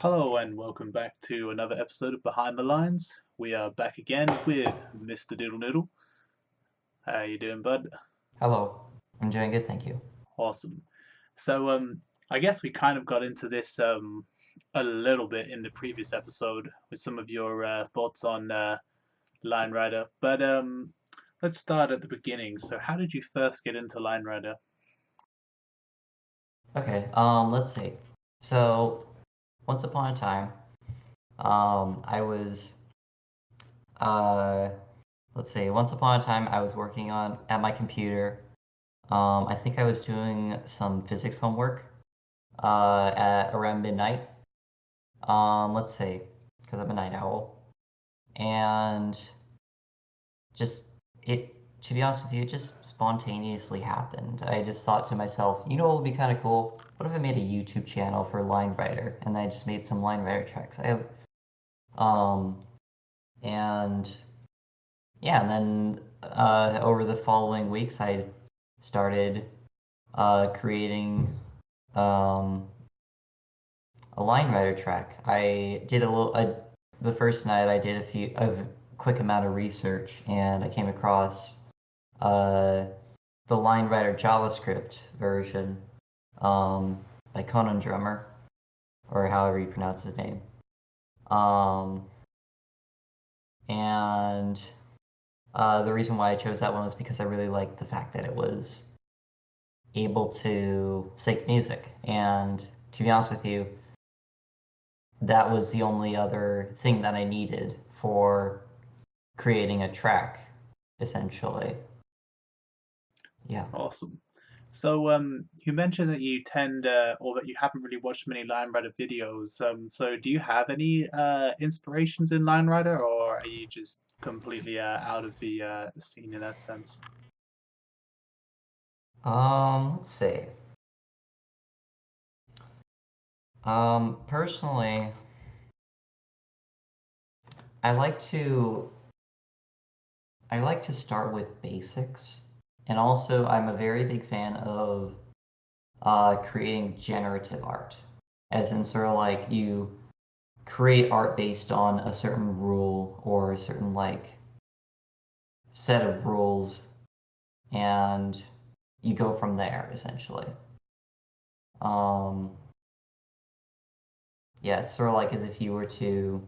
Hello and welcome back to another episode of Behind the Lines. We are back again with Mr. Doodle Noodle. How you doing, bud? Hello. I'm doing good, thank you. Awesome. So, I guess we kind of got into this a little bit in the previous episode with some of your thoughts on Line Rider, but let's start at the beginning. So, how did you first get into Line Rider? Okay, let's see. So, once upon a time, I was, uh, let's see, once upon a time I was working at my computer. I think I was doing some physics homework, at around midnight. Let's see, because I'm a night owl. And just, it, to be honest with you, it just spontaneously happened. I just thought to myself, what would be kind of cool? What if I made a YouTube channel for Line Writer and I just made some Line Writer tracks? Um, and yeah, and then over the following weeks, I started creating um, a Line Writer track. I did the first night I did a quick amount of research and I came across uh, the Line Writer JavaScript version um, by Conan Drummer, or however you pronounce his name. Um, and the reason why I chose that one was because I really liked the fact that it was able to sync music. And to be honest with you, that was the only other thing that I needed for creating a track, essentially. Yeah. Awesome. So, you mentioned that you tend, or that you haven't really watched many Line Rider videos. So do you have any inspirations in Line Rider, or are you just completely out of the scene in that sense? Let's see. Personally, I like to I like to start with basics, and also I'm a very big fan of creating generative art, as in sort of like you create art based on a certain rule or a certain like set of rules, and you go from there essentially. Um, yeah, it's sort of like as if you were to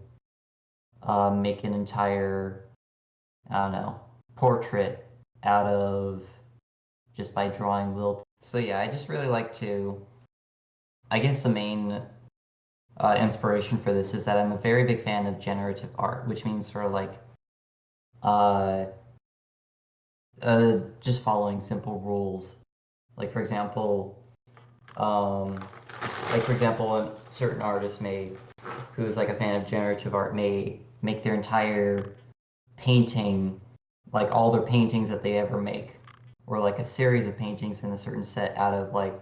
make an entire, I don't know, portrait out of just by drawing little. So yeah, I just really like to. I guess the main inspiration for this is that I'm a very big fan of generative art, which means sort of like uh, just following simple rules. Like for example, um, a certain artist who's like a fan of generative art, may make their entire painting, like all their paintings that they ever make, or like a series of paintings in a certain set out of like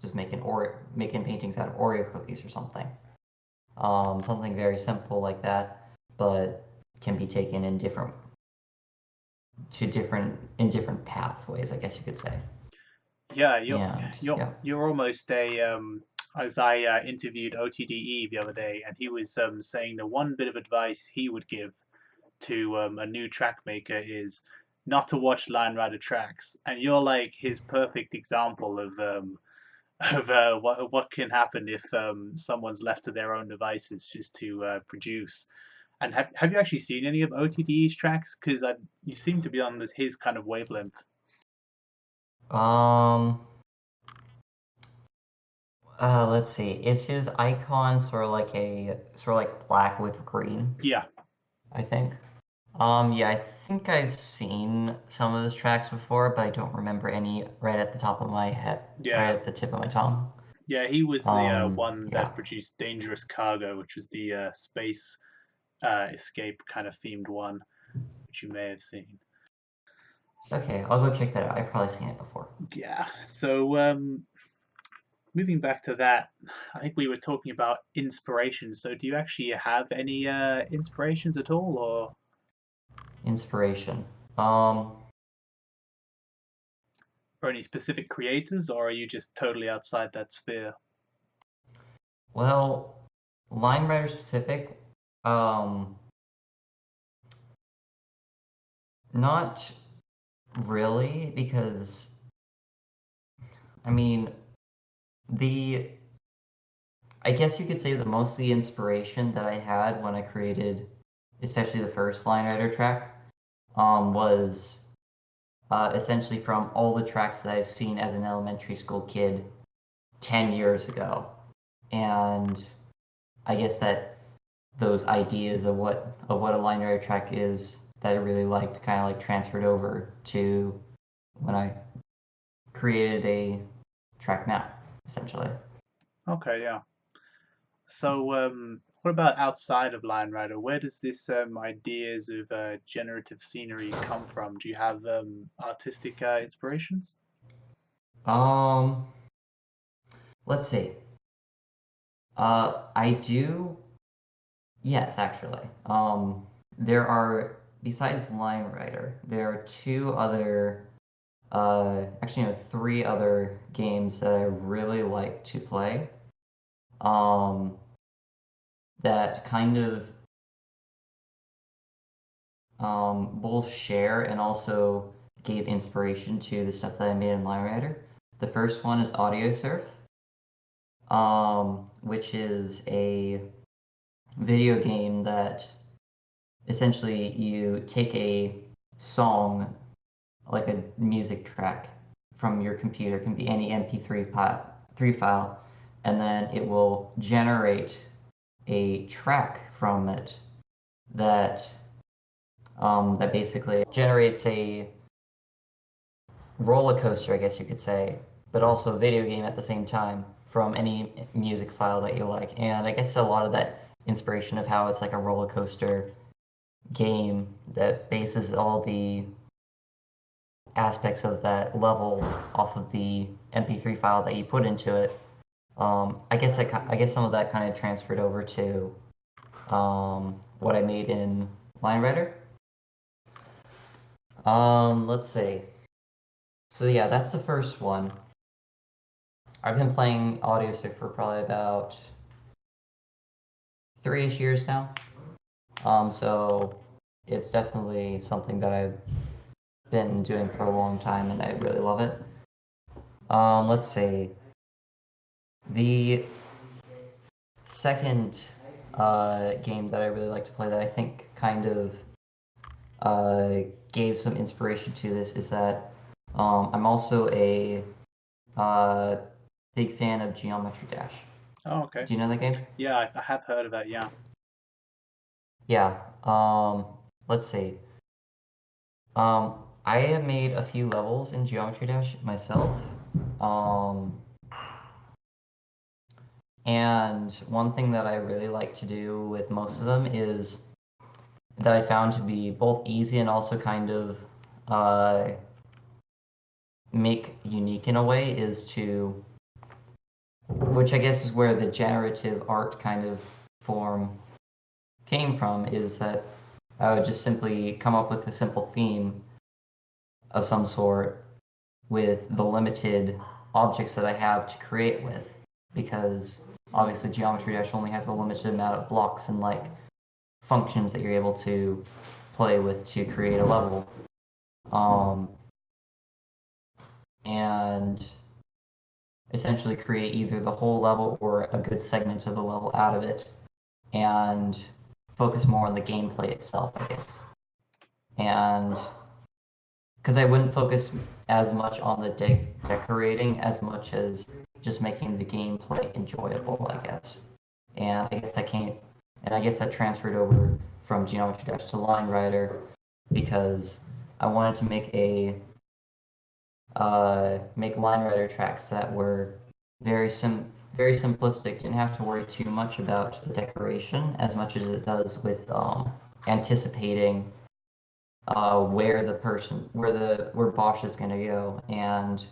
just making paintings out of Oreo cookies or something. Something very simple like that, but can be taken in different pathways, I guess you could say. Yeah, you're And you're yeah. you're almost a as I interviewed OTDE the other day, and he was saying the one bit of advice he would give to a new track maker is not to watch Line Rider tracks, and you're like his perfect example of what can happen if someone's left to their own devices just to produce. And have you actually seen any of OTD's tracks? Because you seem to be on his kind of wavelength. Um. Let's see. Is his icon sort of like black with green? Yeah, I think. Yeah, I think I've seen some of his tracks before, but I don't remember any right at the top of my head, right yeah, at the tip of my tongue. yeah. He was the one Yeah. that produced Dangerous Cargo, which was the space escape kind of themed one, which you may have seen. Okay, I'll go check that out. I've probably seen it before. Yeah. So moving back to that, I think we were talking about inspiration. So do you actually have any inspirations at all, Inspiration. Um, or any specific creators, or are you just totally outside that sphere? well, Line writer specific, um, not really, because I mean the I guess you could say that most of the inspiration that I had when I created, especially the first line writer track, was essentially from all the tracks that I've seen as an elementary school kid 10 years ago. And I guess that those ideas of what a line writer track is that I really liked kind of like transferred over to when I created a track now, essentially. Okay, yeah. So, what about outside of Line Rider? Where does this ideas of generative scenery come from? Do you have artistic inspirations? Um, let's see. I do. Yes, actually. There are, besides Line Rider, there are two other, actually, no, three other games that I really like to play. Um, that kind of both share and also gave inspiration to the stuff that I made in Line Rider. The first one is Audio Surf, which is a video game that essentially you take a song, like a music track from your computer, it can be any MP3 file, and then it will generate a track from it that that basically generates a roller coaster, I guess you could say, but also a video game at the same time from any music file that you like. And I guess a lot of that inspiration of how it's like a roller coaster game that bases all the aspects of that level off of the MP3 file that you put into it. I guess some of that kind of transferred over to what I made in Line Writer. Let's see. So yeah, that's the first one. I've been playing AudioSurf for probably about 3-ish years now. So it's definitely something that I've been doing for a long time, and I really love it. Let's see. The second game that I really like to play that I think kind of gave some inspiration to this is that I'm also a uh, big fan of Geometry Dash. Oh, okay. Do you know that game? Yeah, I have heard of that. Yeah. Yeah. Let's see. I have made a few levels in Geometry Dash myself. Um, and one thing that I really like to do with most of them is that I found to be both easy and also kind of uh, make unique in a way is to, which I guess is where the generative art kind of form came from, is that I would just simply come up with a simple theme of some sort with the limited objects that I have to create with, because obviously Geometry Dash only has a limited amount of blocks and like functions that you're able to play with to create a level. Um, and essentially create either the whole level or a good segment of the level out of it, and focus more on the gameplay itself, I guess. And because I wouldn't focus as much on the decorating as much as just making the gameplay enjoyable, I guess. And I guess that came, and I guess that transferred over from Geometry Dash to Line Rider because I wanted to make Line Rider tracks that were very simplistic. Didn't have to worry too much about the decoration as much as it does with anticipating where Bosch is going to go, and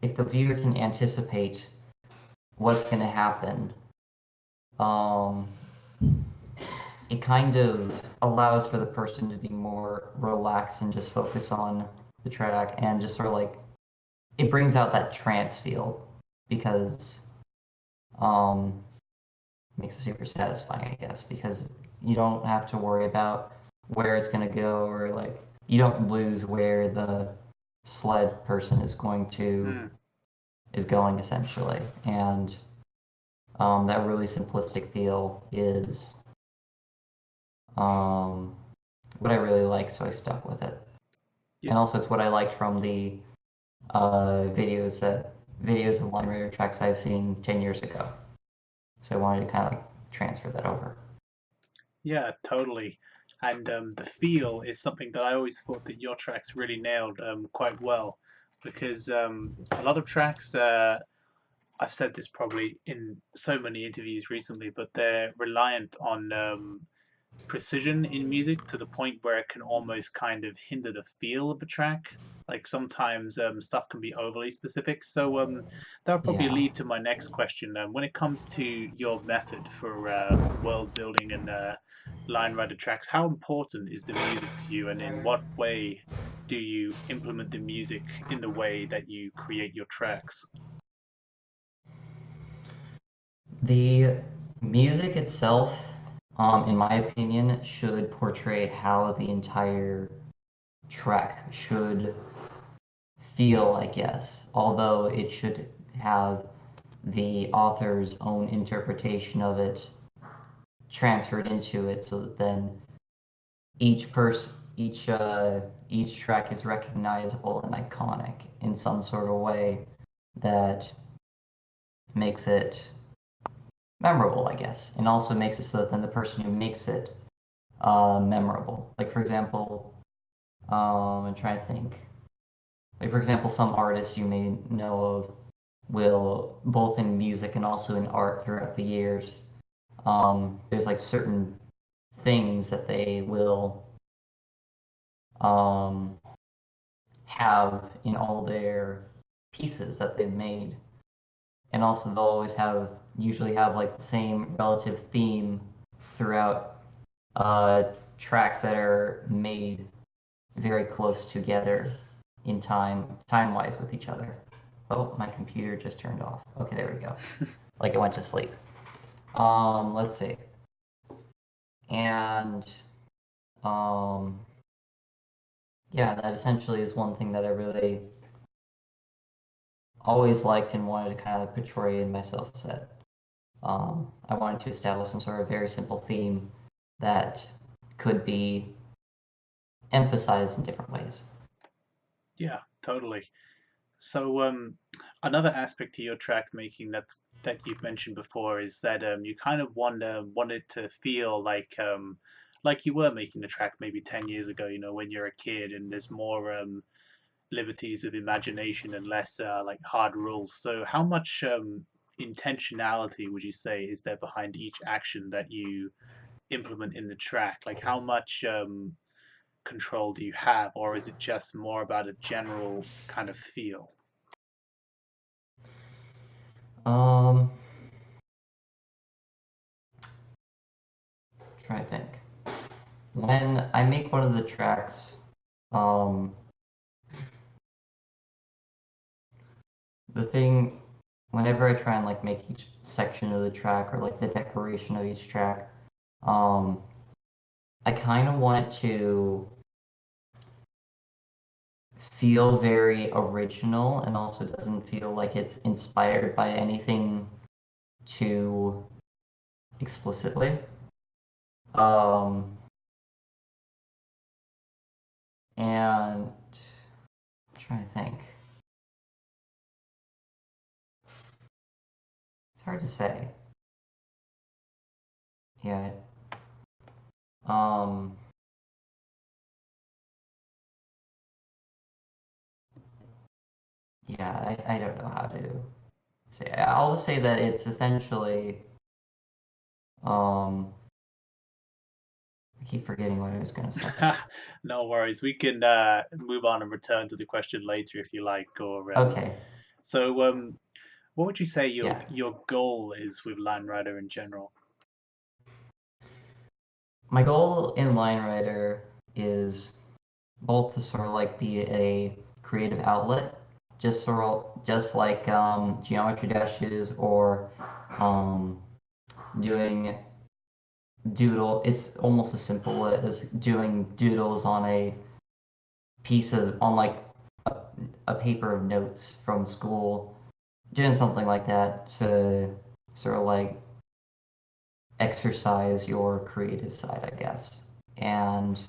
if the viewer can anticipate what's going to happen, um, it kind of allows for the person to be more relaxed and just focus on the track and just sort of like it brings out that trance feel because makes it super satisfying, I guess, because you don't have to worry about where it's going to go, or like you don't lose where the sled person Hmm. is going essentially, and that really simplistic feel is um, what I really like, so I stuck with it. Yeah. And also, it's what I liked from the videos of line raider tracks I've seen 10 years ago. So I wanted to kind of like transfer that over. Yeah, totally. And the feel is something that I always thought that your tracks really nailed quite well, because a lot of tracks, I've said this probably in so many interviews recently, but they're reliant on precision in music to the point where it can almost kind of hinder the feel of a track. Like sometimes stuff can be overly specific. So that would probably Yeah. lead to my next question. When it comes to your method for world building and line rider tracks, how important is the music to you, and in what way do you implement the music in the way that you create your tracks? The music itself, in my opinion, should portray how the entire track should feel, I guess, although it should have the author's own interpretation of it transferred into it, so that then each person, each track is recognizable and iconic in some sort of way that makes it memorable, I guess, and also makes it so that then the person who makes it memorable. Like for example, I'm trying to think. Like for example, some artists you may know of will, both in music and also in art throughout the years, there's like certain things that they will um, have in all their pieces that they've made, and also they'll always have, usually have like the same relative theme throughout uh, tracks that are made very close together in time wise with each other. Oh, my computer just turned off. Okay, there we go. Like it went to sleep. Let's see. And um, yeah, that essentially is one thing that I really always liked and wanted to kind of portray in myself set. I wanted to establish some sort of very simple theme that could be emphasized in different ways. Yeah, totally. So another aspect to your track making that you've mentioned before is that you kind of wanted to feel like you were making the track maybe 10 years ago. You know, when you're a kid and there's more liberties of imagination and less like hard rules. So how much intentionality would you say is there behind each action that you implement in the track? Like how much control do you have, or is it just more about a general kind of feel? Um, Try to think. When I make one of the tracks, um, the thing, whenever I try and like make each section of the track or like the decoration of each track, um, I kind of want it to feel very original and also doesn't feel like it's inspired by anything too explicitly. Um, and I'm trying to think. It's hard to say. Yeah. Um, yeah, I don't know how to say. I'll just say that it's essentially. Um, I keep forgetting what I was gonna say. No worries. We can move on and return to the question later if you like. Or Okay, so, what would you say yeah. your goal is with Line Rider in general? My goal in Line Writer is both to sort of like be a creative outlet, just like Geometry Dashes or um, doing doodle. It's almost as simple as doing doodles on a piece of on like a, a paper of notes from school, doing something like that to sort of like exercise your creative side, I guess. And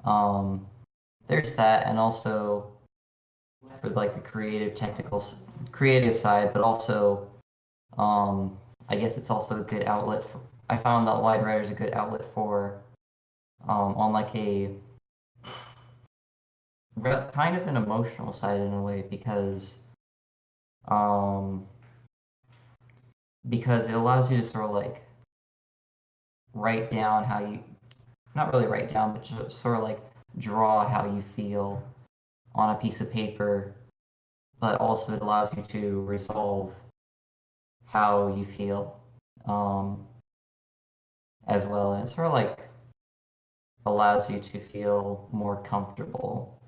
um, there's that, and also for like the creative side, but also um, I guess it's also a good outlet for. I found that line writer is a good outlet for on like a kind of an emotional side in a way um, because it allows you to sort of like write down how you not really write down, but just sort of like draw how you feel on a piece of paper, but also it allows you to resolve how you feel um, as well. And it sort of like allows you to feel more comfortable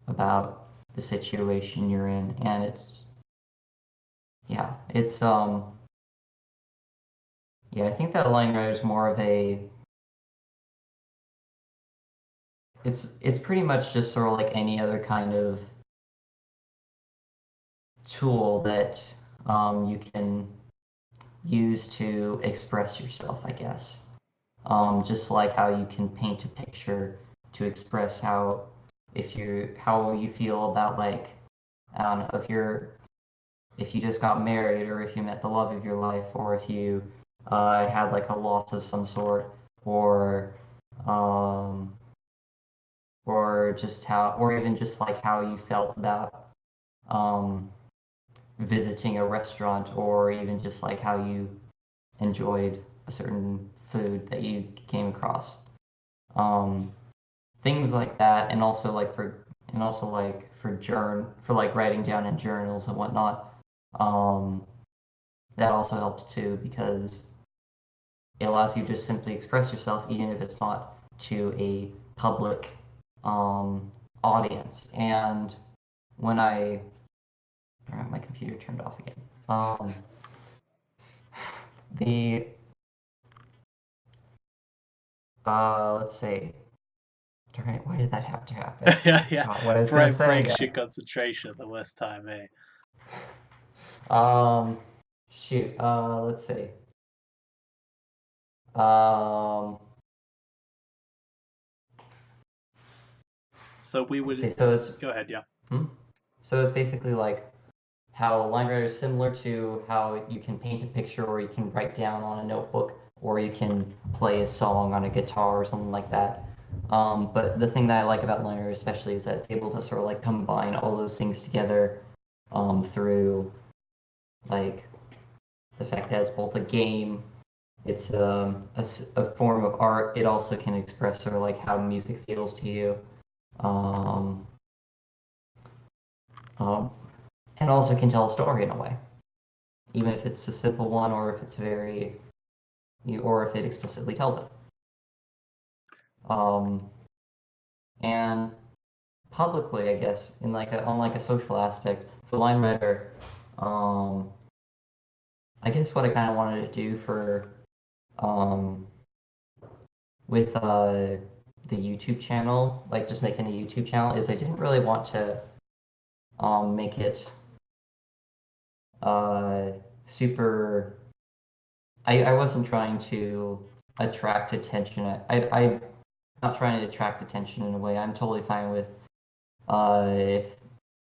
about the situation you're in. And yeah, yeah, I think that line writer is more of a, it's pretty much just sort of like any other kind of tool that you can use to express yourself, I guess. Just like how you can paint a picture to express how you feel about like I don't know if you just got married or if you met the love of your life or if you had like a loss of some sort or um, or just how or even just like how you felt about um, visiting a restaurant or even just like how you enjoyed a certain food that you came across. Um, Things like that, and also like for like writing down in journals and whatnot. Um, that also helps too because it allows you to simply express yourself, even if it's not to a public audience. And when my computer turned off again. The let's see. Darn it, why did that have to happen? Yeah, I yeah. forgot what I was gonna say Breaks again. your concentration at the worst time, eh? Um, Shoot. Let's see. Um, So we let's would see. So it's go ahead, yeah. hmm? So it's basically like how a line writer is similar to how you can paint a picture, or you can write down on a notebook, or you can play a song on a guitar or something like that. But the thing that I like about line writer especially is that it's able to sort of like combine all those things together through like the fact that it's both a game, it's a form of art. It also can express sort of like how music feels to you, um, um, and also can tell a story in a way, even if it's a simple one or if it's or if it explicitly tells it. Um, and publicly, I guess, in like on like a social aspect, for line writer, um, I guess what I kind of wanted to do for um, with the YouTube channel, like just making a YouTube channel, is I didn't really want to make it uh, super. I wasn't trying to attract attention. I'm not trying to attract attention in a way. I'm totally fine with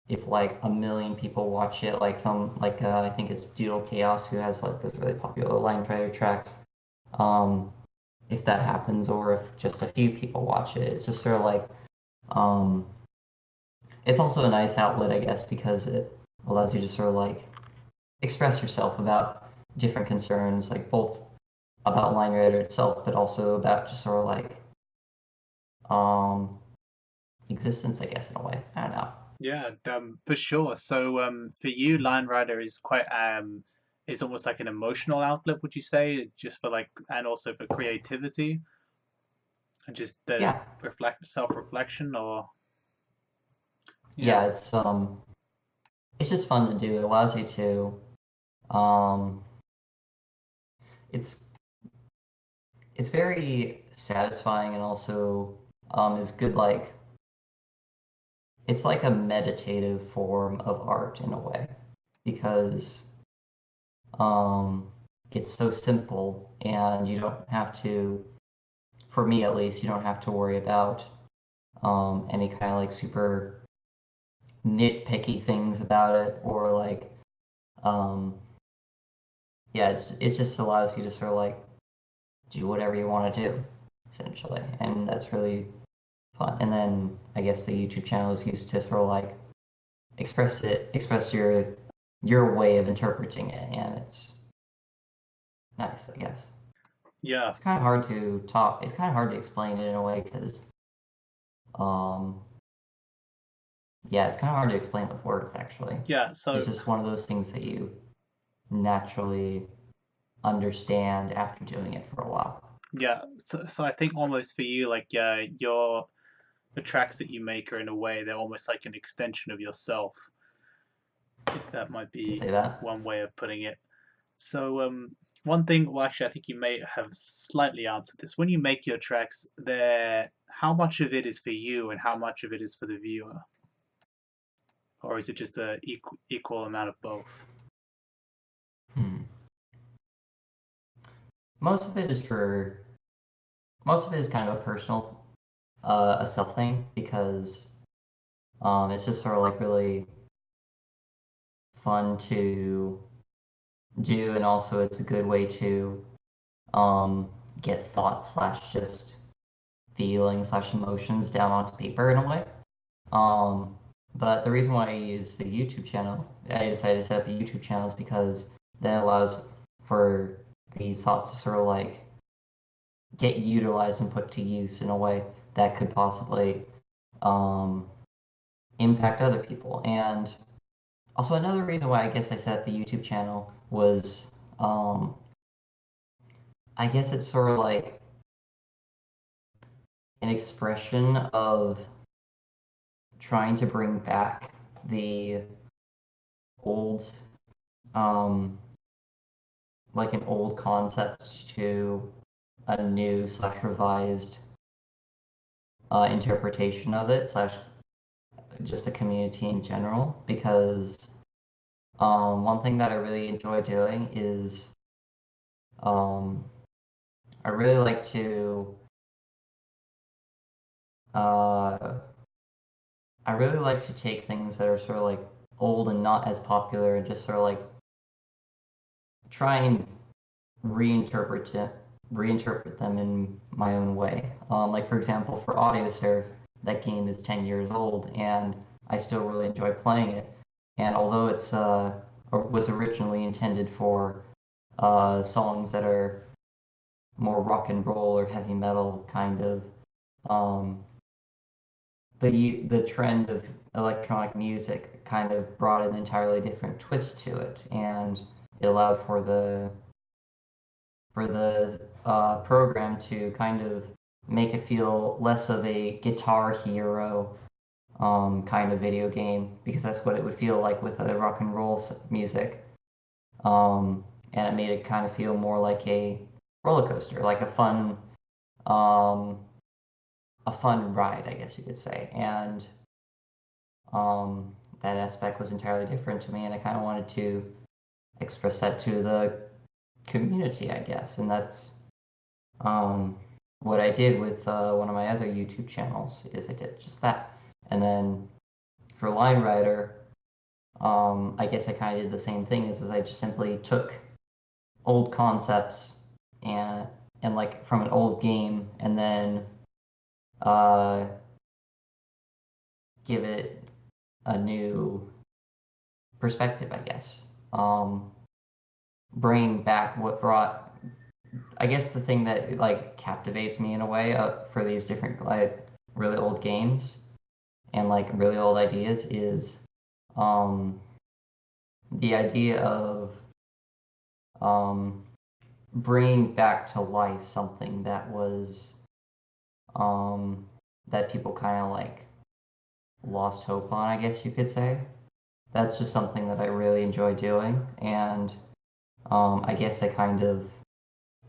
if like a million people watch it, like I think it's Doodle Chaos who has like those really popular line writer tracks. Um, if that happens, or if just a few people watch it, it's just sort of like um, it's also a nice outlet, I guess, because it allows you to sort of like express yourself about different concerns, like both about line writer itself, but also about just sort of like um, existence, I guess, in a way. I don't know. Yeah, for sure. So, for you, Line Rider is quite is almost like an emotional outlet, would you say? Just for like, and also for creativity and just the Yeah, self-reflection, or yeah, yeah, it's just fun to do. It allows you to um, it's it's very satisfying and also is good like it's like a meditative form of art in a way because um, it's so simple and you don't have to, for me at least, you don't have to worry about any kind of like super nitpicky things about it or like um, yeah, it just allows you to sort of like do whatever you want to do essentially, and that's really fun. And then I guess the YouTube channel is used to sort of like express your way of interpreting it, and it's nice, I guess. Yeah, It's kind of hard to talk. It's kind of hard to explain it in a way because, um, yeah, it's kind of hard to explain with words. Actually, yeah. it's So just one of those things that you naturally understand after doing it for a while. yeah, so I think almost for you, like your the tracks that you make are in a way they're almost like an extension of yourself, if that might You could be say that. one way of putting it. So one thing, well, actually, I think you may have slightly answered this. When you make your tracks, there, how much of it is for you and how much of it is for the viewer, or is it just a equal amount of both? Hmm. Most of it is for most of it is kind of a personal, a self thing because it's just sort of like really fun to do, and also it's a good way to um, get thoughts slash just feelings slash emotions down onto paper in a way. Um, but the reason why I use the YouTube channel, I decided to set up a YouTube channel is because that allows for these thoughts to sort of like get utilized and put to use in a way that could possibly um, impact other people. And also another reason why I guess I set up the YouTube channel was um, I guess it's sort of like an expression of trying to bring back the old, um, like an old concept to a new slash revised interpretation of it slash just a community in general. Because one thing that I really enjoy doing is um, I really like to uh, I really like to take things that are sort of like old and not as popular and just sort of like try and reinterpret it, reinterpret them in my own way. Like for example, for AudioServe, that game is 10 years old, and I still really enjoy playing it. And although it's was originally intended for songs that are more rock and roll or heavy metal kind of, um, the trend of electronic music kind of brought an entirely different twist to it, and it allowed for the program to kind of make it feel less of a guitar hero kind of video game because that's what it would feel like with the rock and roll music. And it made it kind of feel more like a roller coaster, like um, a fun ride, I guess you could say. And that aspect was entirely different to me, and I kind of wanted to express that to the community, I guess, and that's Um, what I did with one of my other YouTube channels is I did just that. And then for Line Rider, I guess I kind of did the same thing. Is I just simply took old concepts and and like from an old game, and then uh, give it a new perspective, I guess. Bring back what brought I guess the thing that like captivates me in a way for these different like really old games and like really old ideas is um, the idea of um, bringing back to life something that was that people kind of like lost hope on, I guess you could say. That's just something that I really enjoy doing, and I guess I kind of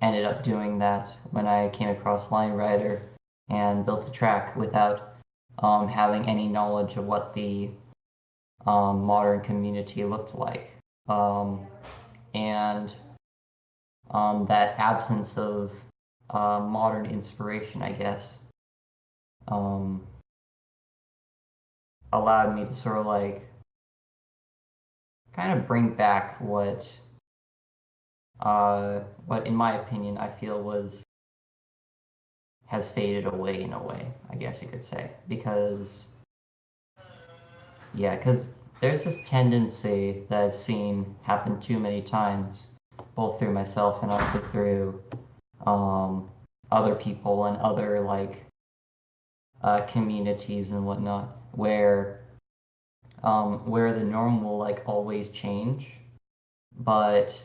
ended up doing that when I came across Line Rider and built a track without having any knowledge of what the modern community looked like. And that absence of modern inspiration, I guess, allowed me to sort of like kind of bring back what in my opinion I feel has faded away in a way, I guess you could say, because there's this tendency that I've seen happen too many times, both through myself and also through other people and other like communities and whatnot, where the norm will like always change, but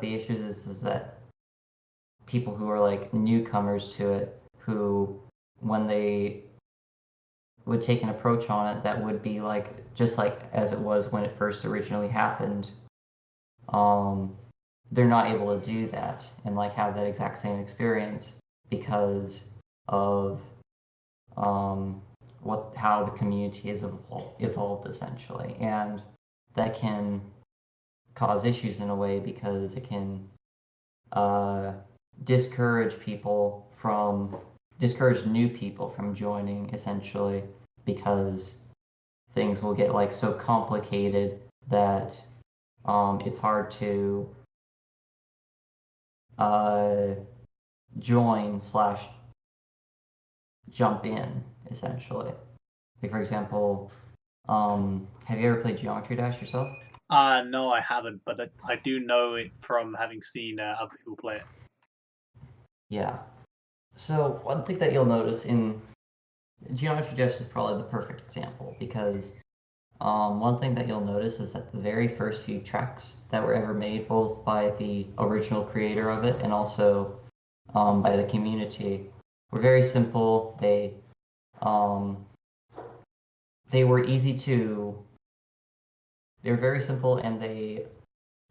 the issue is that people who are like newcomers to it, who when they would take an approach on it that would be like just like as it was when it first originally happened, they're not able to do that and like have that exact same experience because of how the community has evolved essentially, and that can cause issues in a way because it can discourage new people from joining essentially, because things will get like so complicated that it's hard to join slash jump in essentially. Like for example, have you ever played Geometry Dash yourself? No, I haven't, but I do know it from having seen other people play it. Yeah. So one thing that you'll notice in Geometry Dash is probably the perfect example, because one thing that you'll notice is that the very first few tracks that were ever made, both by the original creator of it and also by the community, were very simple. They were easy to. They were very simple, and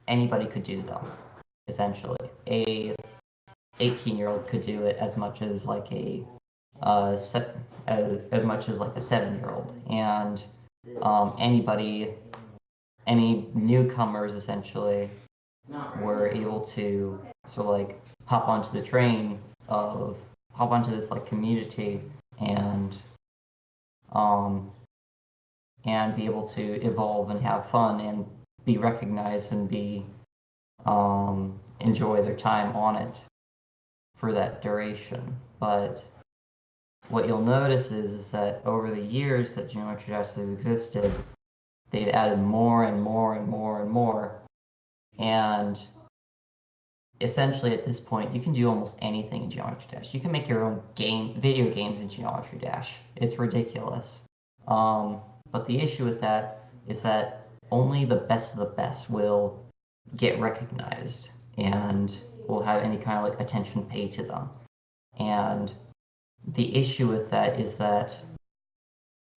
anybody could do them. Essentially, a 18-year-old could do it as much as like as much as like a 7-year-old, and any newcomers essentially were able to sort of like hop onto this like community and um, be able to evolve and have fun and be recognized and be enjoy their time on it for that duration. But what you'll notice is that over the years that Geometry Dash has existed, they've added more and more and more and more. And essentially at this point, you can do almost anything in Geometry Dash. You can make your own video games in Geometry Dash. It's ridiculous. But the issue with that is that only the best of the best will get recognized and will have any kind of like attention paid to them. And the issue with that is that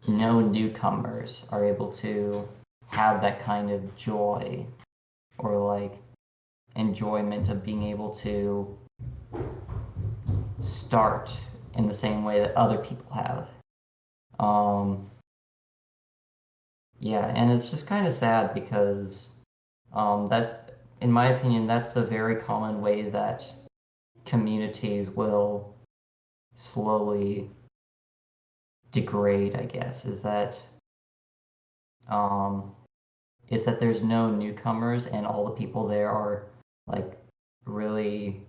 no newcomers are able to have that kind of joy or like enjoyment of being able to start in the same way that other people have. Yeah, and it's just kind of sad because that, in my opinion, that's a very common way that communities will slowly degrade, I guess, is that there's no newcomers and all the people there are like really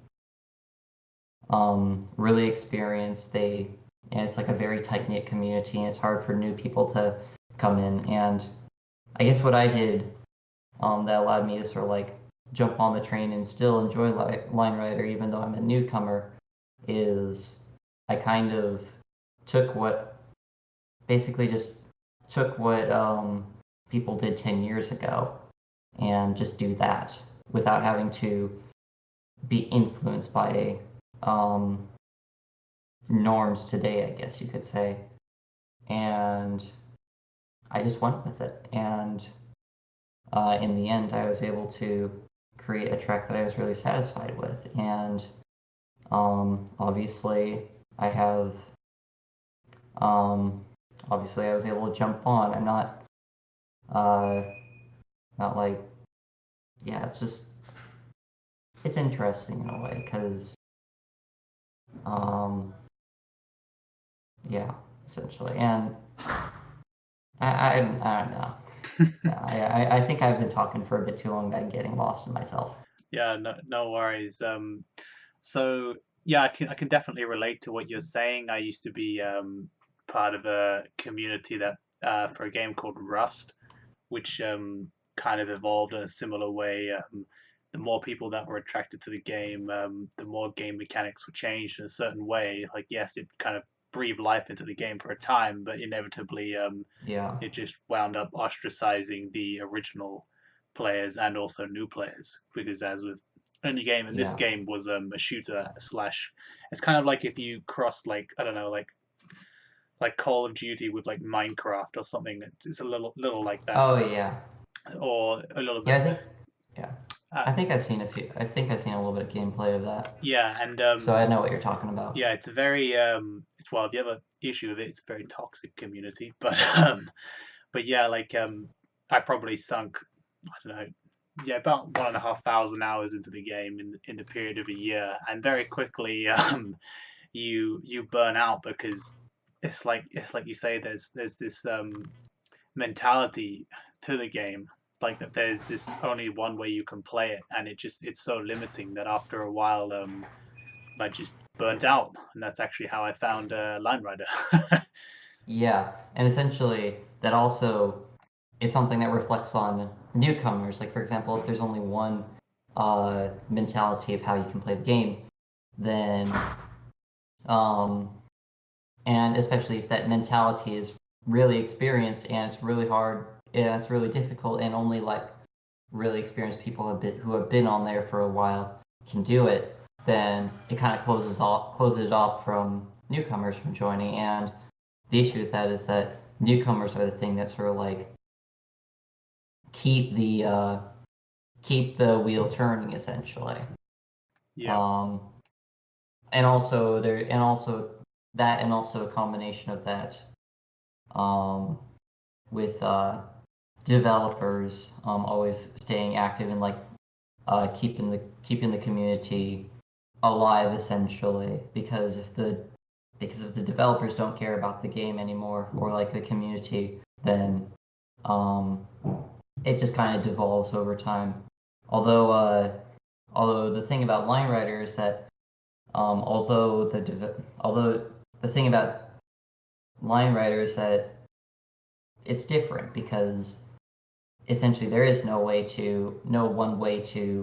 really experienced. And it's like a very tight-knit community, and it's hard for new people to come in. And I guess what I did that allowed me to sort of like jump on the train and still enjoy Line Rider even though I'm a newcomer is I kind of basically just took what people did 10 years ago and just do that without having to be influenced by norms today, I guess you could say. And I just went with it. And in the end, I was able to create a track that I was really satisfied with. And obviously, I have um, obviously I was able to jump on. I'm uh, not like yeah. It's just it's interesting in a way because um, yeah, essentially. And I don't know. Yeah, I think I've been talking for a bit too long and getting lost in myself. Yeah, no worries. So yeah, I can definitely relate to what you're saying. I used to be part of a community that for a game called Rust, which kind of evolved in a similar way. The more people that were attracted to the game, the more game mechanics were changed in a certain way. Like yes, it kind of breathed life into the game for a time, but inevitably Yeah, it just wound up ostracizing the original players and also new players because as with any game, and this yeah. game was a shooter slash. It's kind of like if you crossed like I don't know like Call of Duty with like Minecraft or something. It's a little like that, Oh yeah, or a little yeah. bit. I think yeah. Uh, I think I've seen a few. I think I've seen a little bit of gameplay of that, yeah, and so I know what you're talking about. yeah, it's a very it's well the other issue of it, it's a very toxic community, but yeah, like I probably sunk I don't know yeah about 1,500 hours into the game in the period of a year, and very quickly you burn out because it's like you say there's this mentality to the game like that there's this only one way you can play it, and it's so limiting that after a while I just burnt out, and that's actually how I found Line Rider. Yeah, and essentially that also is something that reflects on newcomers. Like for example, if there's only one mentality of how you can play the game, then um, and especially if that mentality is really experienced and it's really hard and it's really difficult and only like really experienced people who have been on there for a while can do it, then it kind of closes it off from newcomers from joining. And the issue with that is that newcomers are the thing that sort of like keep the uh, keep the wheel turning essentially. Yeah, Um, and also and also a combination of that um, with developers always staying active and like keeping the community alive essentially because if the developers don't care about the game anymore or like the community, then um, it just kind of devolves over time. Although although the thing about Line Rider is that although the thing about Line Rider is that it's different because essentially there is no one way to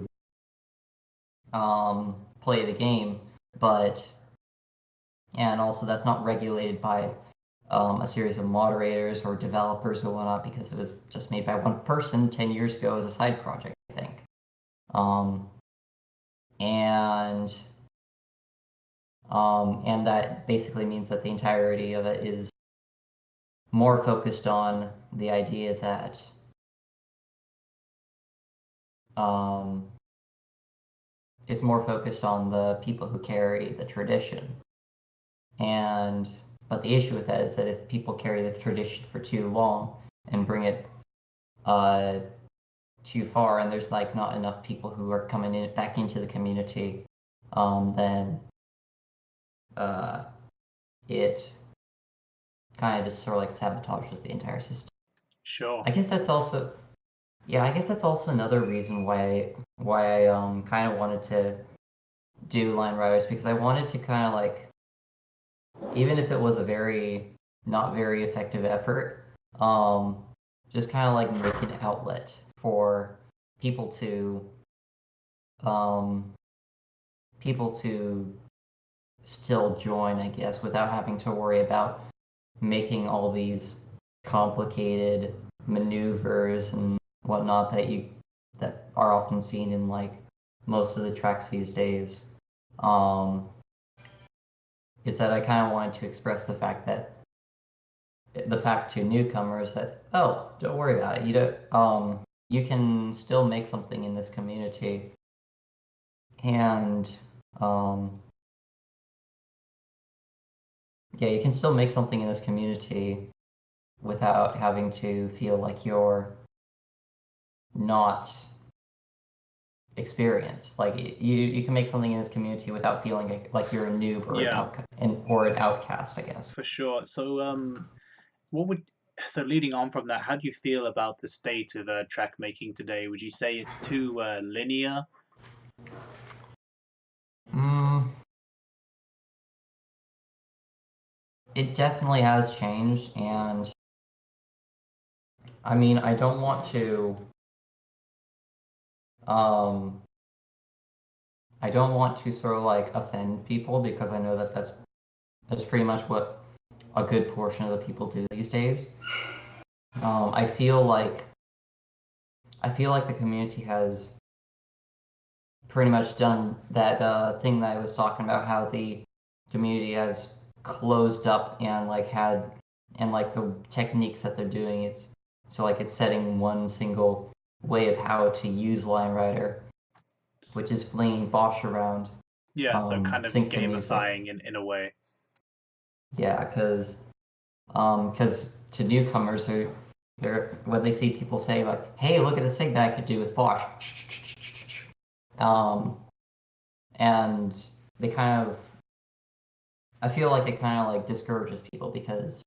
play the game, but and also that's not regulated by a series of moderators or developers or whatnot because it was just made by one person 10 years ago as a side project, I think. Um, and and that basically means that the entirety of it is more focused on the idea that um, it's more focused on the people who carry the tradition. And but the issue with that is that if people carry the tradition for too long and bring it uh, too far, and there's like not enough people who are coming in back into the community, then uh, it kind of just sort of like sabotages the entire system. sure. I guess that's also I guess that's also another reason why I kind of wanted to do line riders because I wanted to kind of like even if it was a very not very effective effort, um, just kind of like make an outlet for people to um, people to still join, I guess, without having to worry about making all these complicated maneuvers and whatnot that are often seen in like most of the tracks these days. Um, is that I kind of wanted to express the fact to newcomers that oh, don't worry about it. You don't. you can still make something in this community, and yeah, you can still make something in this community without having to feel like you're not experienced. Like you can make something in this community without feeling like you're a noob or Yeah, an outcast, I guess. for sure. So what would so leading on from that, how do you feel about the state of track making today? Would you say it's too linear? Mm, it definitely has changed, and I mean, I don't want to um sort of like offend people because I know that that's pretty much what a good portion of the people do these days. I feel like the community has pretty much done that thing that I was talking about, how the community has closed up and like the techniques that they're doing. It's so like it's setting one single way of how to use Line Rider, which is flinging Bosch around, Yeah, so kind of sync to music. gamifying in a way. Yeah, because to newcomers who they're when they see people say like, "Hey, look at the sync that I could do with Bosch," and they kind of I feel like it kind of like discourages people because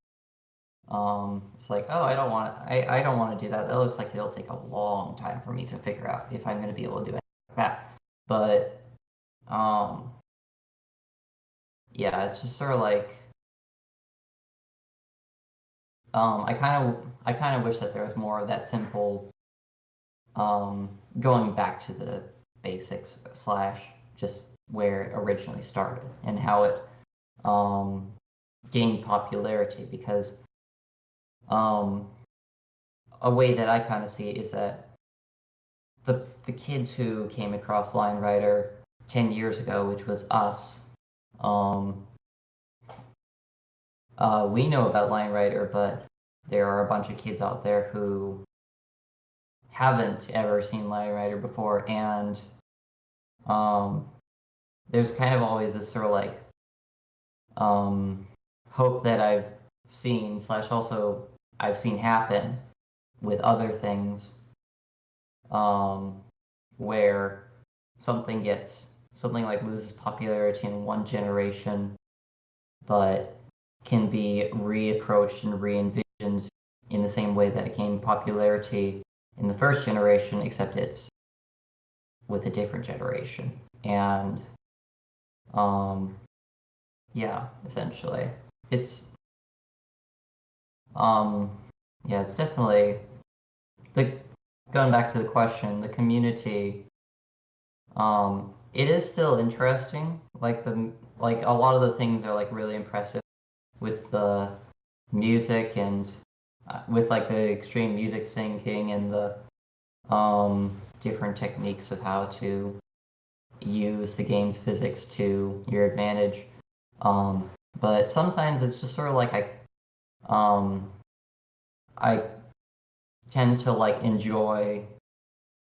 it's like, oh, I don't want to do that. That looks like it'll take a long time for me to figure out if I'm going to be able to do anything like that. But um, yeah, it's just sort of like I kind of wish that there was more of that simple going back to the basics slash just where it originally started and how it um, gained popularity because um, a way that I kind of see it is that the kids who came across Line Rider 10 years ago, which was us, um, we know about Line Rider, but there are a bunch of kids out there who haven't ever seen Line Rider before, and um, there's kind of always this sort of like um, hope that I've seen slash also I've seen happen with other things um, where something like loses popularity in one generation, but can be reapproached and re-envisioned in the same way that it gained popularity in the first generation, except it's with a different generation. And um, yeah, essentially, it's um, yeah, it's definitely the going back to the question, the community it is still interesting. Like a lot of the things are like really impressive with the music and with like the extreme music syncing and the different techniques of how to use the game's physics to your advantage. Um, but sometimes it's just sort of like um, I tend to like enjoy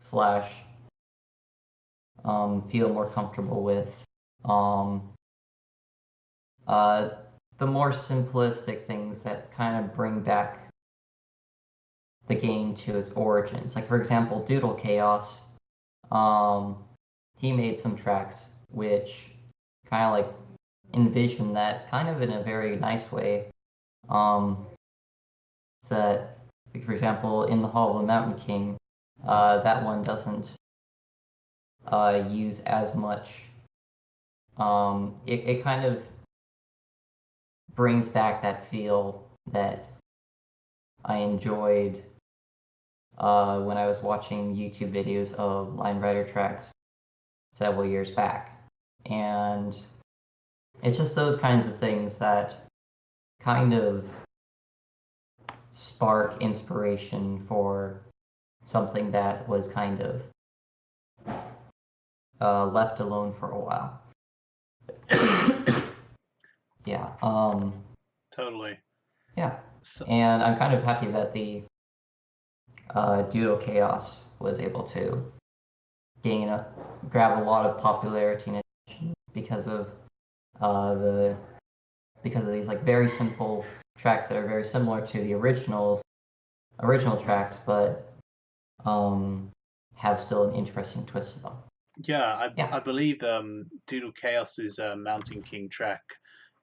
slash feel more comfortable with um, uh, the more simplistic things that kind of bring back the game to its origins. Like for example, Doodle Chaos, um, he made some tracks which kind of like envision that kind of in a very nice way. Um, so that, like for example, in the Hall of the Mountain King, that one doesn't use as much. It kind of brings back that feel that I enjoyed when I was watching YouTube videos of Line Rider tracks several years back. And it's just those kinds of things that kind of spark inspiration for something that was kind of left alone for a while. Yeah. Totally. Yeah. So, And I'm kind of happy that the Doodle Chaos was able to grab a lot of popularity and attention the because of these like very simple tracks that are very similar to the original tracks, but have still an interesting twist to them. Yeah, Yeah. I believe Doodle Chaos's Mountain King track,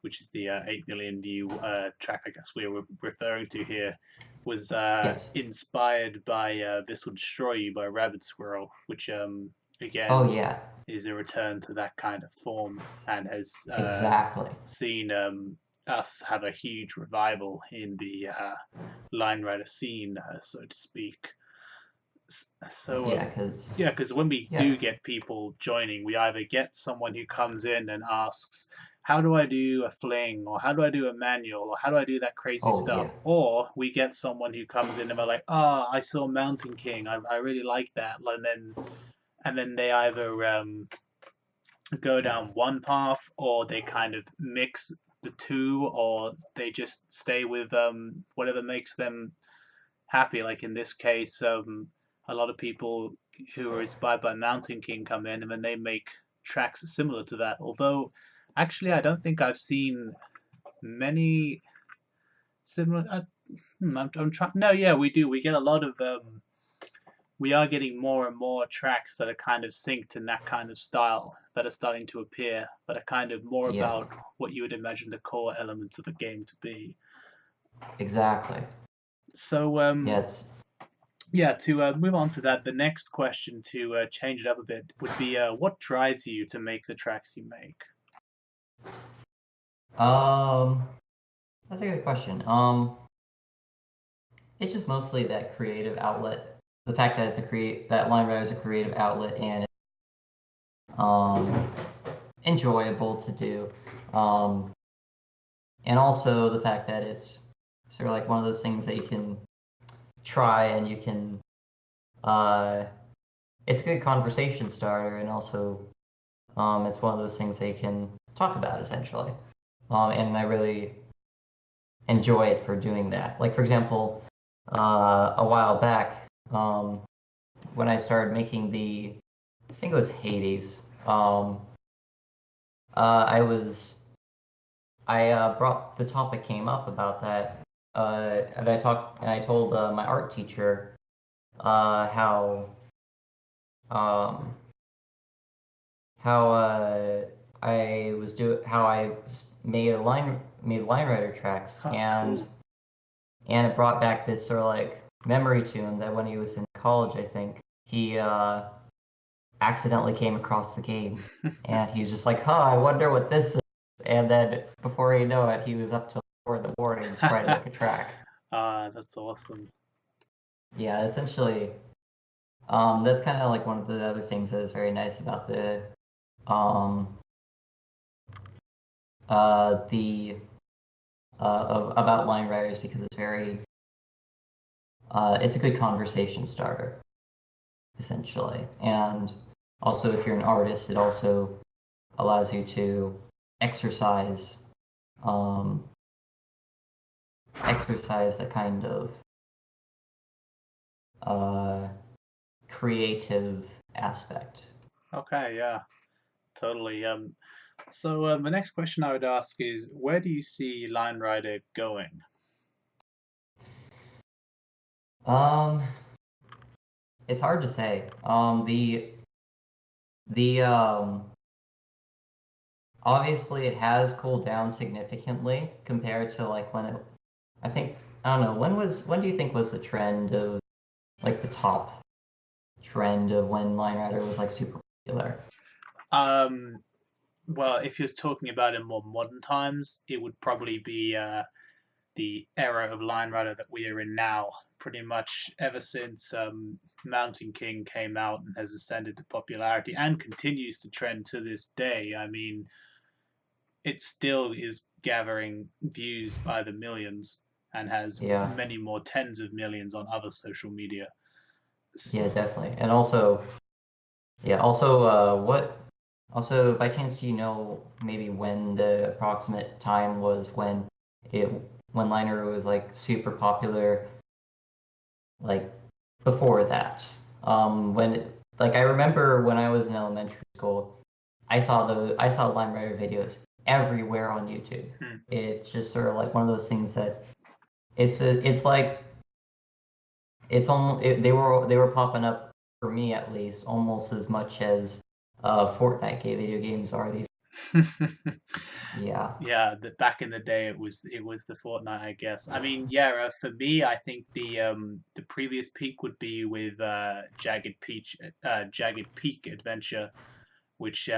which is the 8 million view track, I guess we were referring to here, was Yes. inspired by This Will Destroy You by Rabbit Squirrel, which Oh again yeah. is a return to that kind of form and has Exactly. seen us have a huge revival in the line rider scene, so to speak. So Yeah, because yeah, because when we yeah. do get people joining, we either get someone who comes in and asks, "How do I do a fling?" or "How do I do a manual?" or "How do I do that crazy Oh yeah. stuff?" Or we get someone who comes in and they're like, "Ah, I saw Mountain King. I really like that," and then they either go down one path or they kind of mix the two, or they just stay with whatever makes them happy. Like in this case, a lot of people who are inspired by Mountain King come in and then they make tracks similar to that. Although, actually, I don't think I've seen many similar. I'm trying. No, yeah, we do. We get a lot of. We are getting more and more tracks that are kind of synced in that kind of style that are starting to appear, that are kind of more Yeah. about what you would imagine the core elements of a game to be. Exactly. So, Yeah, it's yeah, to move on to that, the next question to change it up a bit would be what drives you to make the tracks you make? um that's a good question. It's just mostly that creative outlet. The fact that that line writer is a creative outlet and um enjoyable to do. Um and also the fact that it's sort of like one of those things that you can try and you can uh it's a good conversation starter and also it's one of those things that you can talk about essentially. And I really enjoy it for doing that. Like for example, a while back, when I started making I think it was Hades. I was brought the topic came up about that, and I told my art teacher how um, how how I made line writer tracks, Oh, cool. and it brought back this sort of like memory to him that when he was in college, I think he accidentally came across the game, and he's just like, "Huh, I wonder what this is." And then before you know it, he was up till 4 in the morning trying to make a track. That's awesome. Yeah, essentially, that's kind of like one of the other things that is very nice about um, the about line writers because it's a good conversation starter essentially, and also if you're an artist, it also allows you to exercise um, exercise a kind of uh, creative aspect. Okay, yeah, totally. So the next question I would ask is, where do you see Line Rider going? Um, it's hard to say. The obviously it has cooled down significantly compared to like when it. I think I don't know when do you think was the trend of like the top trend of when Line Rider was like super popular? Um, well, if you're talking about in more modern times, it would probably be the era of Line Rider that we are in now. Pretty much ever since Mountain King came out and has ascended to popularity and continues to trend to this day. I mean, it still is gathering views by the millions and has Yeah, many more tens of millions on other social media. yeah, definitely. And also, yeah, also, also, by chance, do you know maybe when the approximate time was it, when Liner was like super popular, like before that. Like I remember when I was in elementary school, I saw line writer videos everywhere on YouTube. Hmm. It's just sort of like one of those things that it's like it's almost they were popping up for me at least almost as much as Fortnite video games are these. Yeah, Yeah, back in the day, it was the Fortnite, I guess. I mean, yeah, for me, I think the previous peak would be with Jagged Peak Adventure, which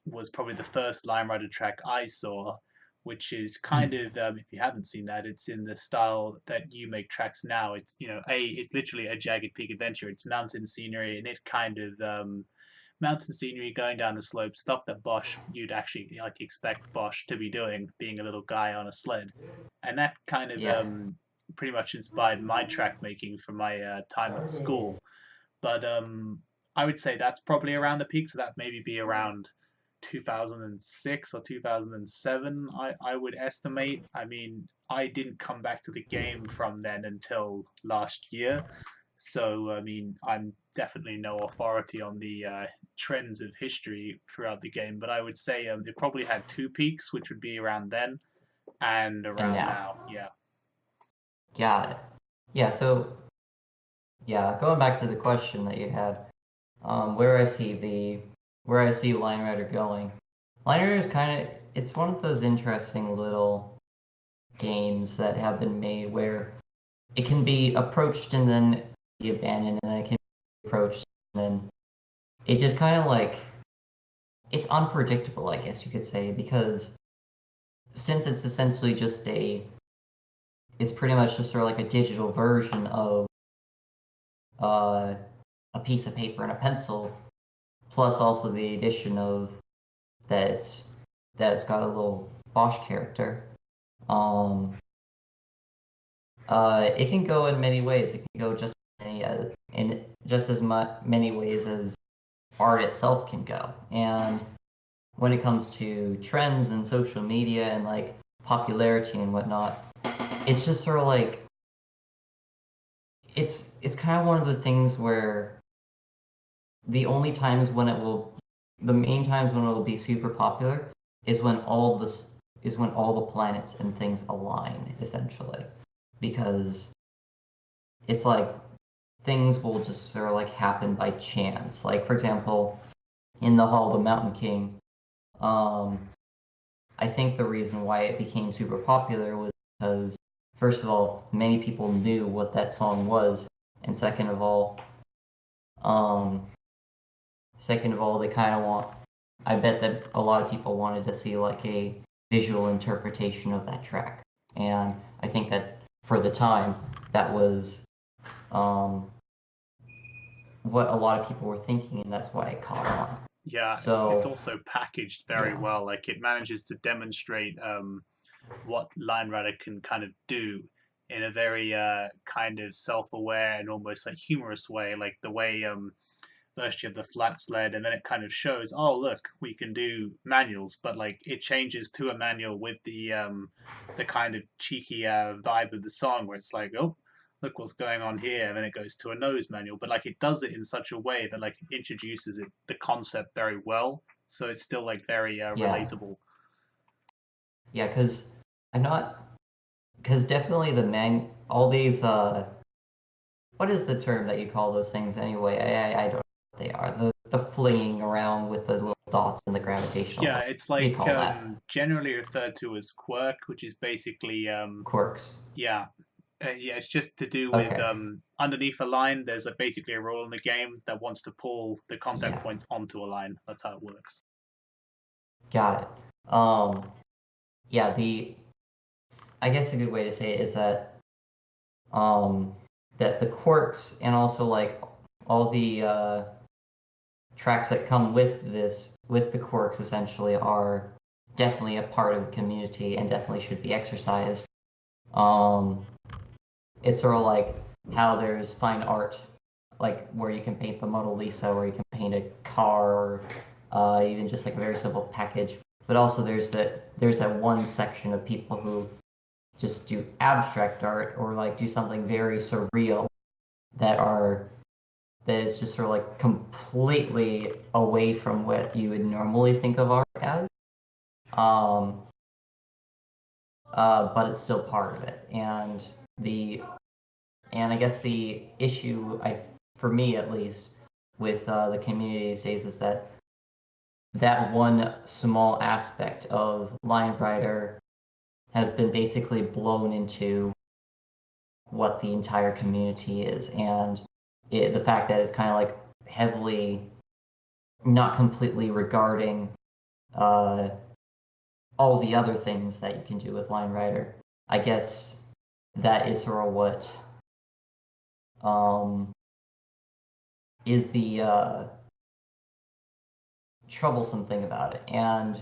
was probably the first Line Rider track I saw, which is kind hmm. of if you haven't seen that, it's in the style that you make tracks now. It's it's literally a Jagged Peak Adventure. It's mountain scenery, and it kind of mountain scenery going down the slope, stuff that Bosch you'd actually like expect Bosch to be doing, being a little guy on a sled, and that kind of Yeah, pretty much inspired my track making from my time at school. But I would say that's probably around the peak, so that maybe be around 2006 or 2007. I would estimate. I mean, I didn't come back to the game from then until last year, so, I mean, I'm definitely no authority on the trends of history throughout the game, but I would say it probably had two peaks, which would be around then and and around now, now. Yeah. got it. Yeah, so yeah, going back to the question that you had, where I see Line Rider going. Line Rider is kind of it's one of those interesting little games that have been made where it can be approached and then be abandoned, and then it can be approached and then it just kind of like it's unpredictable, I guess you could say, because since it's essentially just it's pretty much just sort of like a digital version of uh, a piece of paper and a pencil, plus also the addition of that it's got a little Bosch character. Um, it can go in many ways. It can go in just as many ways as art itself can go. And when it comes to trends and social media and like popularity and whatnot, it's just sort of like it's kind of one of the things where the only times when it will the main times when it will be super popular is when all the planets and things align essentially, because it's like things will just sort of like happen by chance. Like for example, in the Hall of the Mountain King, um, I think the reason why it became super popular was because first of all, many people knew what that song was, and um, second of all, they kind of want. I bet that a lot of people wanted to see like a visual interpretation of that track, and I think that for the time, that was um, what a lot of people were thinking, and that's why it caught on. Yeah, it's So also packaged very yeah, well. Like it manages to demonstrate what Line Rider can kind of do in a very kind of self-aware and almost like humorous way, like the way first you have the flat sled and then it kind of shows, oh look, we can do manuals, but like it changes to a manual with the kind of cheeky vibe of the song where it's like, oh, look what's going on here, and then it goes to a nose manual, but like it does it in such a way that like it introduces it the concept very well, so it's still like very yeah, relatable. yeah, I'm not because definitely the all these what is the term that you call those things anyway? I don't know what they are. The flinging around with the little dots and the gravitational Yeah, wave. it's What do you like call that? generally referred to as quirk, which is basically Quirks. yeah, yeah, it's just to do with Okay. underneath a line. There's basically a rule in the game that wants to pull the contact Yeah. points onto a line. That's how it works. Got it. Yeah, I guess a good way to say it is um that the quirks and also like all the tracks that come with the quirks essentially are definitely a part of the community and definitely should be exercised. Um, it's sort of like how there's fine art, like where you can paint the Mona Lisa, or you can paint a car, or even just like a very simple package. But also there's that one section of people who just do abstract art or like do something very surreal that is just sort of like completely away from what you would normally think of art as. Um, but it's still part of it. And I guess the issue, for me at least, with the community these days is that one small aspect of line writer has been basically blown into what the entire community is, and the fact that it's kind of like heavily not completely regarding uh, all the other things that you can do with line writer. I guess that is sort of what um, is the troublesome thing about it. And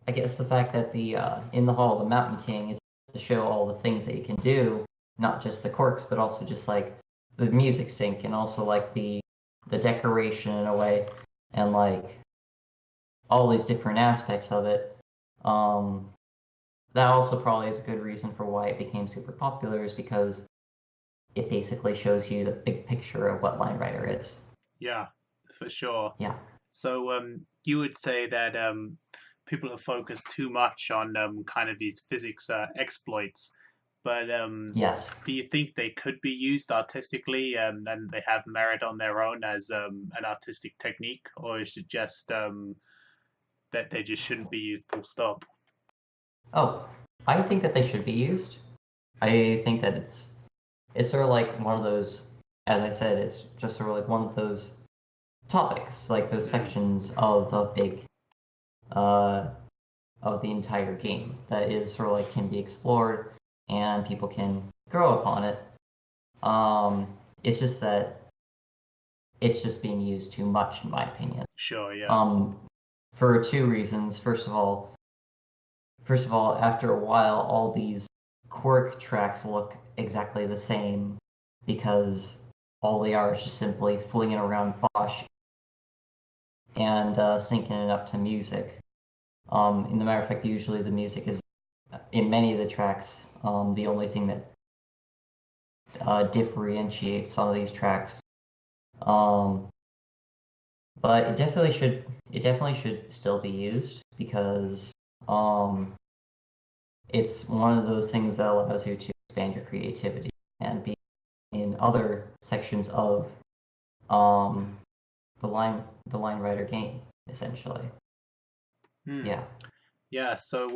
I guess the fact that the in the Hall of the Mountain King is to show all the things that you can do, not just the quirks, but also just like the music sync and also like the decoration in a way, and like all these different aspects of it. That also probably is a good reason for why it became super popular, is because it basically shows you the big picture of what line writer is. Yeah, for sure. Yeah. So you would say that people have focused too much on kind of these physics exploits, but Yes. do you think they could be used artistically and they have merit on their own as an artistic technique, or is it just that they just shouldn't be used full stop? Oh, I think that they should be used. I think that it's sort of like one of those, as I said, it's just sort of like one of those topics, like those Mm, sections of the big, uh, of the entire game that is sort of like can be explored and people can grow upon it. It's just that it's just being used too much, in my opinion. sure, yeah. Um, for two reasons. First of all, after a while, all these quirk tracks look exactly the same because all they are is just simply flinging around Bosch and syncing it up to music. In the matter of fact, usually the music is, in many of the tracks, the only thing that differentiates some of these tracks. Um, but it definitely should still be used because um, it's one of those things that allows you to expand your creativity and be in other sections of um, the line writer game, essentially. Hmm. Yeah. Yeah. So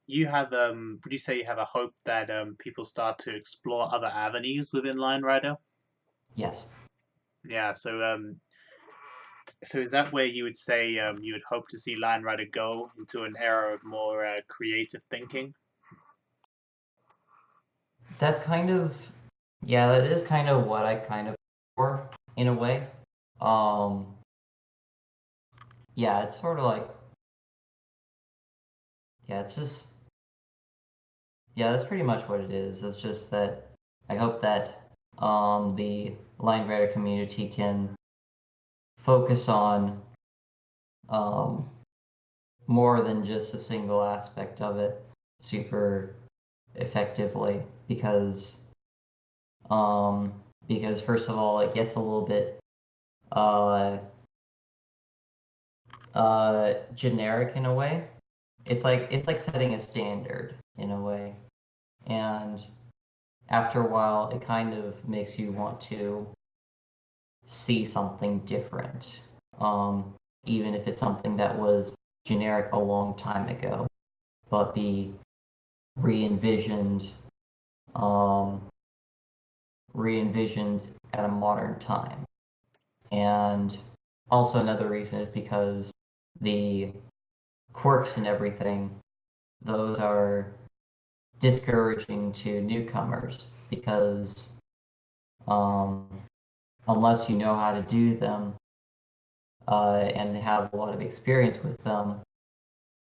you have would you say you have a hope that people start to explore other avenues within Line Rider? Yes. Yeah. So is that where you would say you would hope to see Line Rider go into an era of more creative thinking? That's kind of yeah, that is kind of what I kind of for in a way. Um, yeah, it's sort of like yeah, it's just yeah, that's pretty much what it is. It's just that I hope that the line writer community can focus on um, more than just a single aspect of it super effectively um, because first of all it gets a little bit uh, generic in a way. It's like setting a standard in a way, and after a while, it kind of makes you want to see something different, um, even if it's something that was generic a long time ago, but be re-envisioned, um, re-envisioned at a modern time. And also another reason is because the quirks and everything, those are discouraging to newcomers because um, unless you know how to do them and have a lot of experience with them,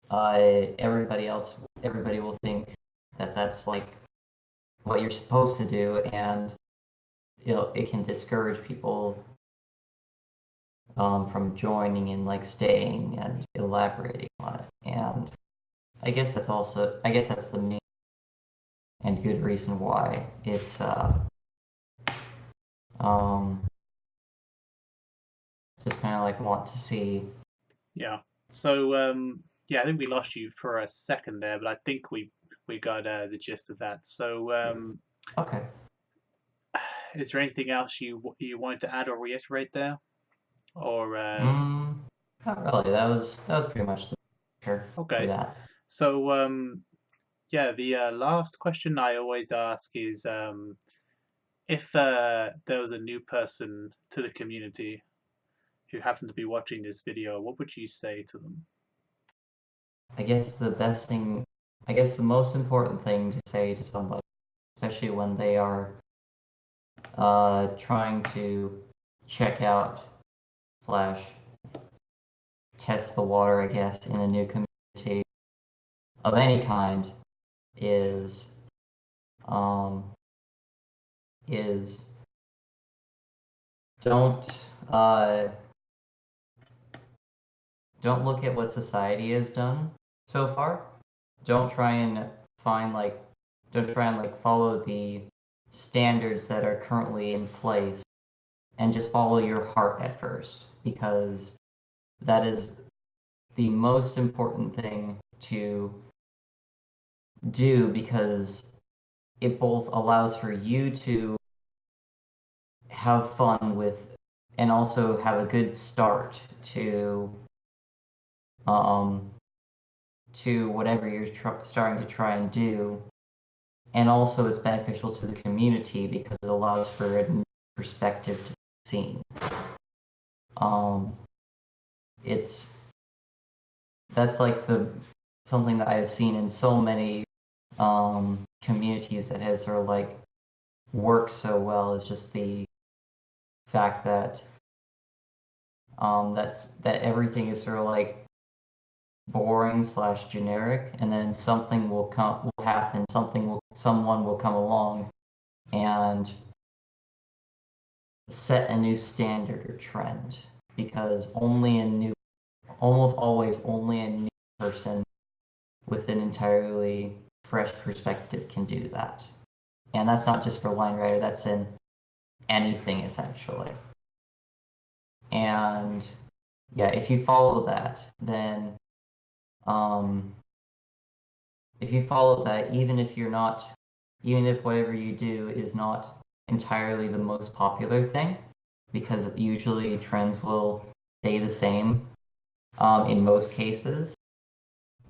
everybody will think that that's like what you're supposed to do, and it can discourage people from joining and like staying and elaborating on it. And I guess that's the main and good reason why it's Um, just kind of like want to see. Yeah. So yeah, I think we lost you for a second there, but I think we got the gist of that. So Okay. is there anything else you wanted to add or reiterate there, or Mm, not really. That was pretty much the picture for okay? that. So yeah, the last question I always ask is if there was a new person to the community who happened to be watching this video, what would you say to them? I guess the best thing, I guess the most important thing to say to somebody, especially when they are trying to check out slash test the water, I guess, in a new community of any kind, is um, is don't uh, don't look at what society has done so far. Don't try and find like don't try and like follow the standards that are currently in place and just follow your heart at first because that is the most important thing to do because it both allows for you to have fun with and also have a good start um, to whatever you're starting to try and do, and also it's beneficial to the community because it allows for a new perspective to be seen. Um, it's that's like the something that I've seen in so many communities that has sort of like worked so well is just the fact that that everything is sort of like boring slash generic, and then something will happen, someone will come along and set a new standard or trend because almost always only a new person with an entirely fresh perspective can do that. And that's not just for line writer, that's in anything essentially. And yeah, if you follow that, then um, if you follow that, even if whatever you do is not entirely the most popular thing, because usually trends will stay the same in most cases.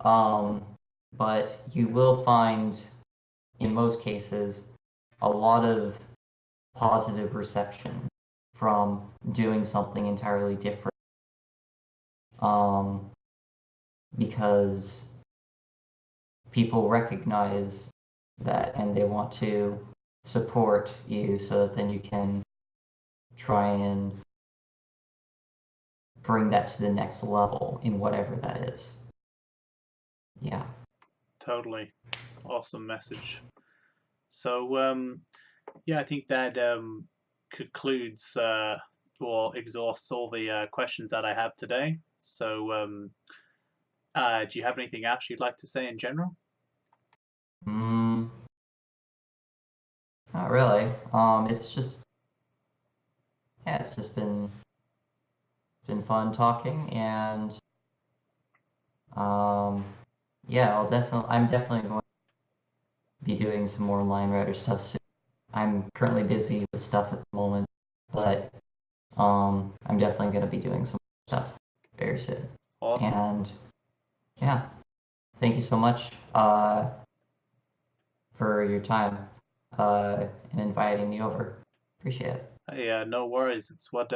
Um, but you will find, in most cases, a lot of positive reception from doing something entirely different. Um, because people recognize that and they want to support you so that then you can try and bring that to the next level in whatever that is. Yeah. Totally, awesome message. So yeah, I think that concludes or exhausts all the questions that I have today. So do you have anything else you'd like to say in general? Mm, not really. It's just been fun talking and um yeah, I'm definitely going to be doing some more line writer stuff soon. I'm currently busy with stuff at the moment, but I'm definitely going to be doing some stuff very soon. Awesome. And yeah, thank you so much for your time and inviting me over. Appreciate it. Yeah, no worries. It's what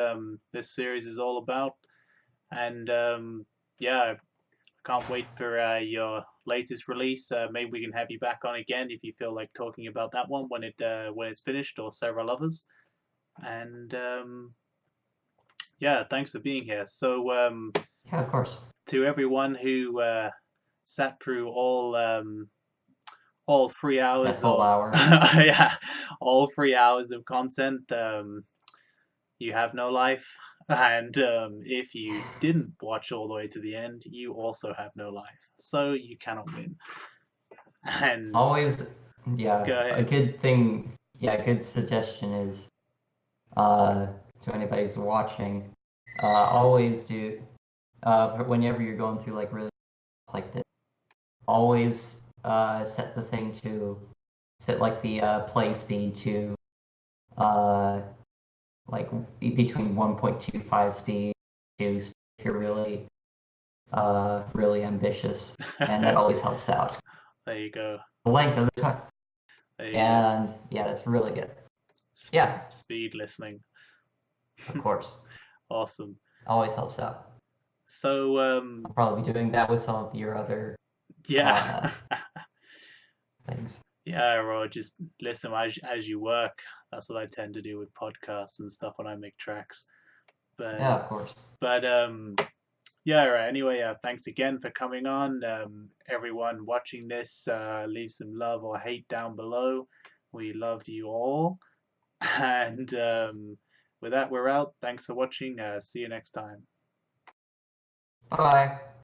this series is all about, and yeah, I can't wait for your latest release. Maybe we can have you back on again if you feel like talking about that one when it's finished, or several others. And yeah, thanks for being here. So Yeah, of course. to everyone who sat through all 3 hours That full of hour. yeah, all 3 hours of content. You have no life. And if you didn't watch all the way to the end, you also have no life. So you cannot win. And Always, yeah, go a ahead. good thing, yeah, a good suggestion is uh, to anybody who's watching, always do whenever you're going through like really like this, always set the thing to set like the play speed to uh, like between 1.25 speed to speed if you're really ambitious, and that always helps out. There you go. The length of the time, There you go. and yeah, that's really good. Yeah, Speed listening. of course, Awesome. always helps out. So I'll probably be doing that with some of your other yeah. things. Yeah, or just listen as you work. That's what I tend to do with podcasts and stuff when I make tracks. But Yeah, of course. but yeah, right. Anyway, thanks again for coming on. Everyone watching this, leave some love or hate down below. We love you all. And with that, we're out. Thanks for watching. See you next time. Bye.